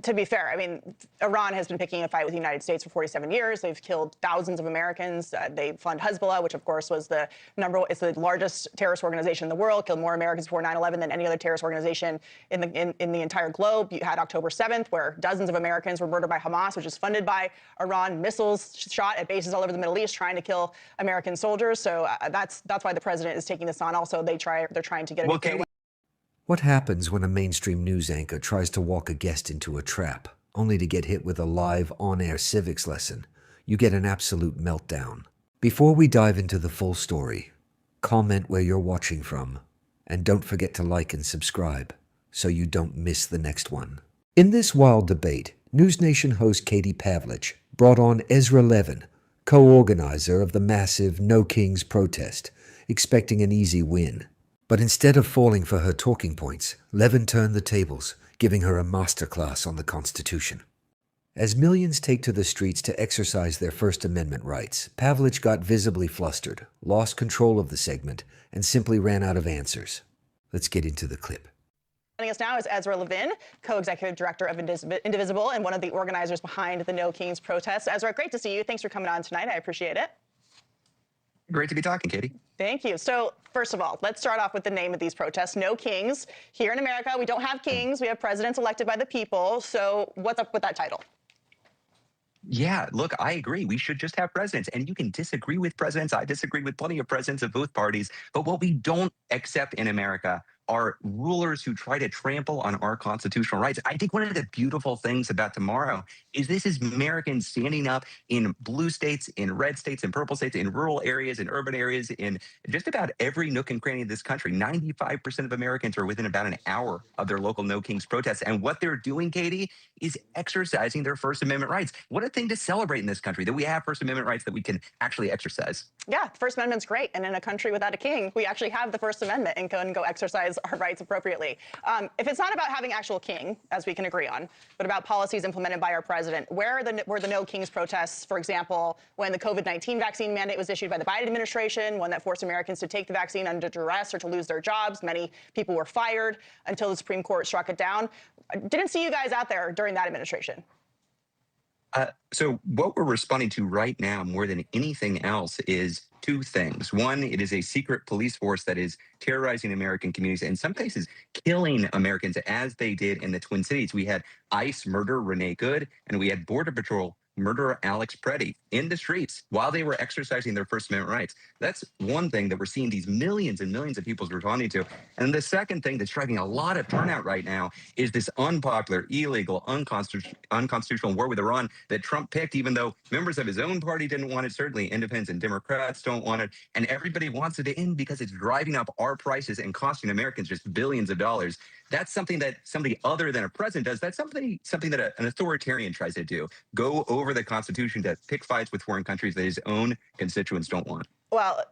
to be fair, I mean, Iran has been picking a fight with the United States for 47 years. They've killed thousands of Americans. They fund Hezbollah, which of course was it's the largest terrorist organization in the world, killed more Americans before 9/11 than any other terrorist organization in the entire globe. You had October 7th, where dozens of Americans were murdered by Hamas, which is funded by Iran, missiles shot at bases all over the Middle East trying to kill American soldiers. So that's why the president is taking this on. Also, they're trying to get a nuclear weapon. What happens when a mainstream news anchor tries to walk a guest into a trap, only to get hit with a live, on-air civics lesson? You get an absolute meltdown. Before we dive into the full story, comment where you're watching from, and don't forget to like and subscribe so you don't miss the next one. In this wild debate, NewsNation host Katie Pavlich brought on Ezra Levin, co-organizer of the massive No Kings protest, expecting an easy win. But instead of falling for her talking points, Levin turned the tables, giving her a masterclass on the Constitution. As millions take to the streets to exercise their First Amendment rights, Pavlich got visibly flustered, lost control of the segment, and simply ran out of answers. Let's get into the clip. Joining us now is Ezra Levin, co-executive director of Indivisible and one of the organizers behind the No Kings protests. Ezra, great to see you. Thanks for coming on tonight. I appreciate it. Great to be talking, Katie. Thank you. So, first of all, let's start off with the name of these protests, No Kings. Here in America, we don't have kings. We have presidents elected by the people. So what's up with that title? Yeah, look, I agree. We should just have presidents. And you can disagree with presidents. I disagree with plenty of presidents of both parties. But what we don't accept in America are rulers who try to trample on our constitutional rights. I think one of the beautiful things about tomorrow is this is Americans standing up in blue states, in red states, in purple states, in rural areas, in urban areas, in just about every nook and cranny of this country. 95% of Americans are within about an hour of their local No Kings protests. And what they're doing, Katie, is exercising their First Amendment rights. What a thing to celebrate in this country, that we have First Amendment rights that we can actually exercise. Yeah, the First Amendment's great. And in a country without a king, we actually have the First Amendment and can go exercise our rights appropriately. If it's not about having actual king, as we can agree on, but about policies implemented by our president, where were the No Kings protests, for example, when the COVID-19 vaccine mandate was issued by the Biden administration, one that forced Americans to take the vaccine under duress or to lose their jobs? Many people were fired until the Supreme Court struck it down. Didn't see you guys out there during that administration. So what we're responding to right now more than anything else is two things. One, it is a secret police force that is terrorizing American communities, in some cases killing Americans, as they did in the Twin Cities. We had ICE murder Renee Good, and we had Border Patrol murder Alex Preddy in the streets while they were exercising their First Amendment rights. That's one thing that we're seeing these millions and millions of people responding to. And the second thing that's driving a lot of turnout right now is this unpopular, illegal, unconstitutional war with Iran that Trump picked, even though members of his own party didn't want it. Certainly independents and Democrats don't want it. And everybody wants it to end because it's driving up our prices and costing Americans just billions of dollars. That's something that somebody other than a president does. That's something that an authoritarian tries to do. Go over the Constitution to pick fights with foreign countries that his own constituents don't want. Well,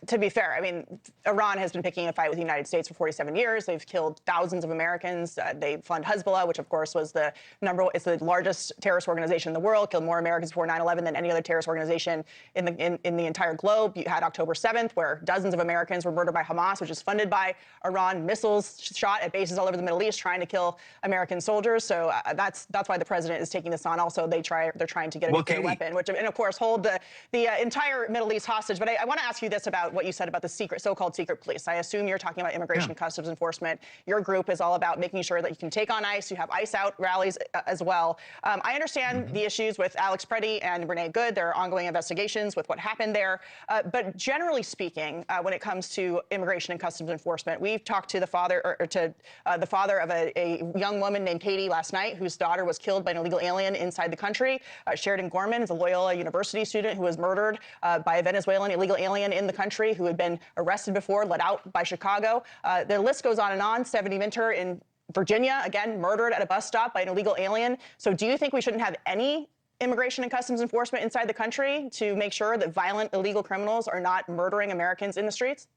to be fair, I mean, Iran has been picking a fight with the United States for 47 years. They've killed thousands of Americans. They fund Hezbollah, which of course was it's the largest terrorist organization in the world, killed more Americans before 9/11 than any other terrorist organization in the entire globe. You had October 7th, where dozens of Americans were murdered by Hamas, which is funded by Iran, missiles shot at bases all over the Middle East trying to kill American soldiers. So that's why the president is taking this on. Also, they're trying to get a nuclear weapon, and of course hold the entire Middle East hostage. But I want to ask you this about what you said about the so-called secret police. I assume you're talking about immigration and customs enforcement. Your group is all about making sure that you can take on ICE. You have ICE out rallies as well. I understand the issues with Alex Preddy and Renee Good. There are ongoing investigations with what happened there. But generally speaking, when it comes to immigration and customs enforcement, we've talked to the father of a young woman named Katie last night, whose daughter was killed by an illegal alien inside the country. Sheridan Gorman is a Loyola University student who was murdered by a Venezuelan illegal alien in the country who had been arrested before, let out by Chicago. The list goes on and on. 70 Minter in Virginia, again, murdered at a bus stop by an illegal alien. So do you think we shouldn't have any immigration and customs enforcement inside the country to make sure that violent illegal criminals are not murdering Americans in the streets?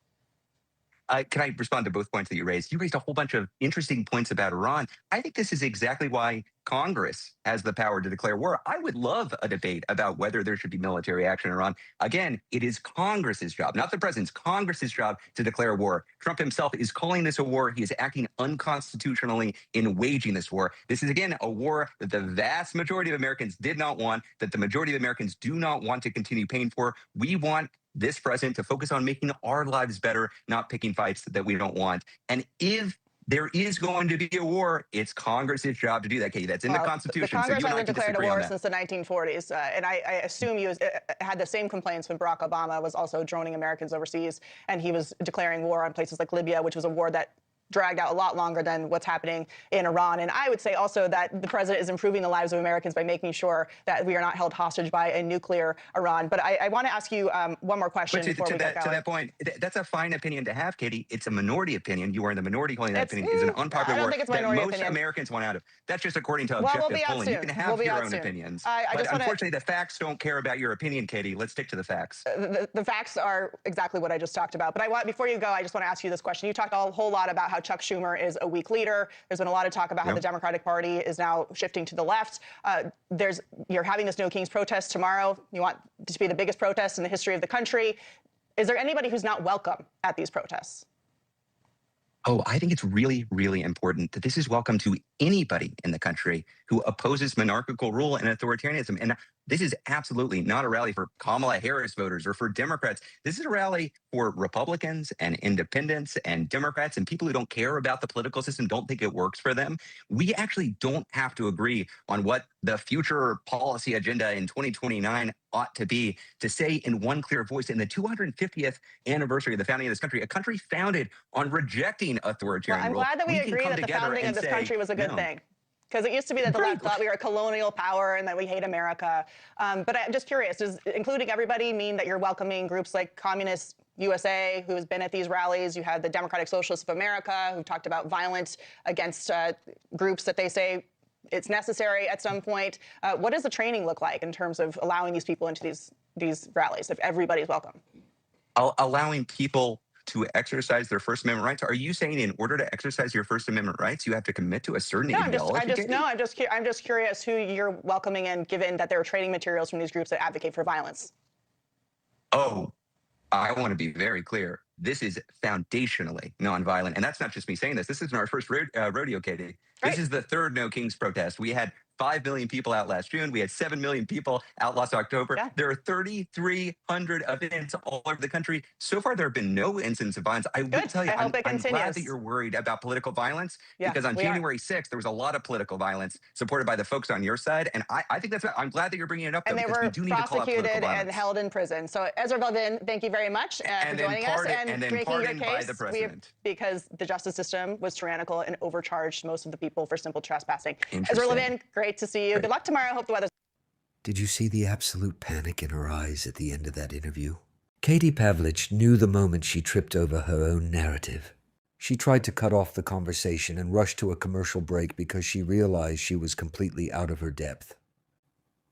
Can I respond to both points that you raised? You raised a whole bunch of interesting points about Iran. I think this is exactly why Congress has the power to declare war. I would love a debate about whether there should be military action in Iran. Again, it is Congress's job, not the president's, Congress's job to declare war. Trump himself is calling this a war. He is acting unconstitutionally in waging this war. This is, again, a war that the vast majority of Americans did not want, that the majority of Americans do not want to continue paying for. We want this president to focus on making our lives better, not picking fights that we don't want. And if there is going to be a war, it's Congress's job to do that, Katie. That's in the Constitution. The Congress so hasn't declared a war since the 1940s. And I assume you had the same complaints when Barack Obama was also droning Americans overseas, and he was declaring war on places like Libya, which was a war that dragged out a lot longer than what's happening in Iran. And I would say also that the president is improving the lives of Americans by making sure that we are not held hostage by a nuclear Iran. But I want to ask you one more question before we get going. To that point, that's a fine opinion to have, Katie. It's a minority opinion. You are in the minority holding that opinion. It's an unpopular war that most Americans want out of. That's just according to objective polling. You can have your own opinions. But unfortunately, the facts don't care about your opinion, Katie. Let's stick to the facts. The facts are exactly what I just talked about. But before you go, I just want to ask you this question. You talked a whole lot about how Chuck Schumer is a weak leader. There's been a lot of talk about how the Democratic Party is now shifting to the left. You're having this No Kings protest tomorrow. You want it to be the biggest protest in the history of the country. Is there anybody who's not welcome at these protests? Oh, I think it's really, really important that this is welcome to anybody in the country who opposes monarchical rule and authoritarianism. And this is absolutely not a rally for Kamala Harris voters or for Democrats. This is a rally for Republicans and independents and Democrats and people who don't care about the political system, don't think it works for them. We actually don't have to agree on what the future policy agenda in 2029 ought to be to say in one clear voice in the 250th anniversary of the founding of this country, a country founded on rejecting authoritarian rule. I'm glad that we agree that the founding of this country was a good thing. Because it used to be that the left thought we were a colonial power and that we hate America. But I'm just curious, does including everybody mean that you're welcoming groups like Communist USA, who has been at these rallies? You had the Democratic Socialists of America, who talked about violence against groups that they say it's necessary at some point. What does the training look like in terms of allowing these people into these rallies, if everybody's welcome? Allowing people to exercise their First Amendment rights? Are you saying in order to exercise your First Amendment rights, you have to commit to a certain ideology? I'm just curious who you're welcoming in, given that there are training materials from these groups that advocate for violence. Oh, I want to be very clear. This is foundationally nonviolent. And that's not just me saying this. This isn't our first rodeo, Katie. This is the third No Kings protest. We had 5 million people out last June. We had 7 million people out last October. Yeah. There are 3,300 events all over the country. So far, there have been no incidents of violence. I will tell you, I'm glad that you're worried about political violence, because on January 6th, there was a lot of political violence supported by the folks on your side. And I think that's, I'm glad that you're bringing it up. And they were prosecuted and held in prison. So Ezra Levin, thank you very much for joining us and making your case. Because the justice system was tyrannical and overcharged most of the people for simple trespassing. Ezra Levin, great to see you. Good luck tomorrow. Hope the weather's... Did you see the absolute panic in her eyes at the end of that interview? Katie Pavlich knew the moment she tripped over her own narrative. She tried to cut off the conversation and rushed to a commercial break because she realized she was completely out of her depth.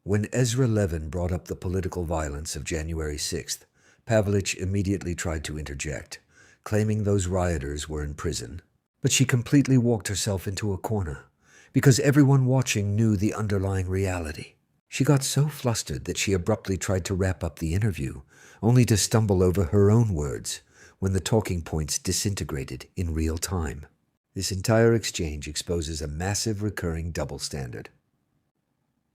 When Ezra Levin brought up the political violence of January 6th, Pavlich immediately tried to interject, claiming those rioters were in prison. But she completely walked herself into a corner, because everyone watching knew the underlying reality. She got so flustered that she abruptly tried to wrap up the interview, only to stumble over her own words when the talking points disintegrated in real time. This entire exchange exposes a massive recurring double standard.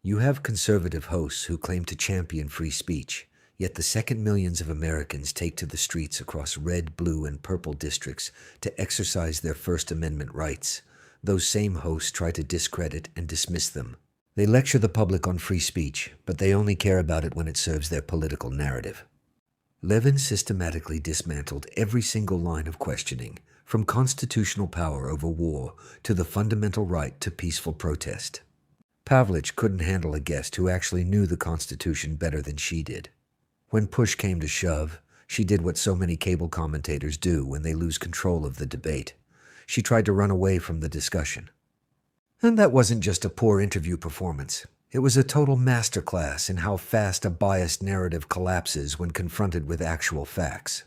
You have conservative hosts who claim to champion free speech, yet the second millions of Americans take to the streets across red, blue, and purple districts to exercise their First Amendment rights. Those same hosts try to discredit and dismiss them. They lecture the public on free speech, but they only care about it when it serves their political narrative. Levin systematically dismantled every single line of questioning, from constitutional power over war to the fundamental right to peaceful protest. Pavlich couldn't handle a guest who actually knew the Constitution better than she did. When push came to shove, she did what so many cable commentators do when they lose control of the debate. She tried to run away from the discussion. And that wasn't just a poor interview performance. It was a total masterclass in how fast a biased narrative collapses when confronted with actual facts.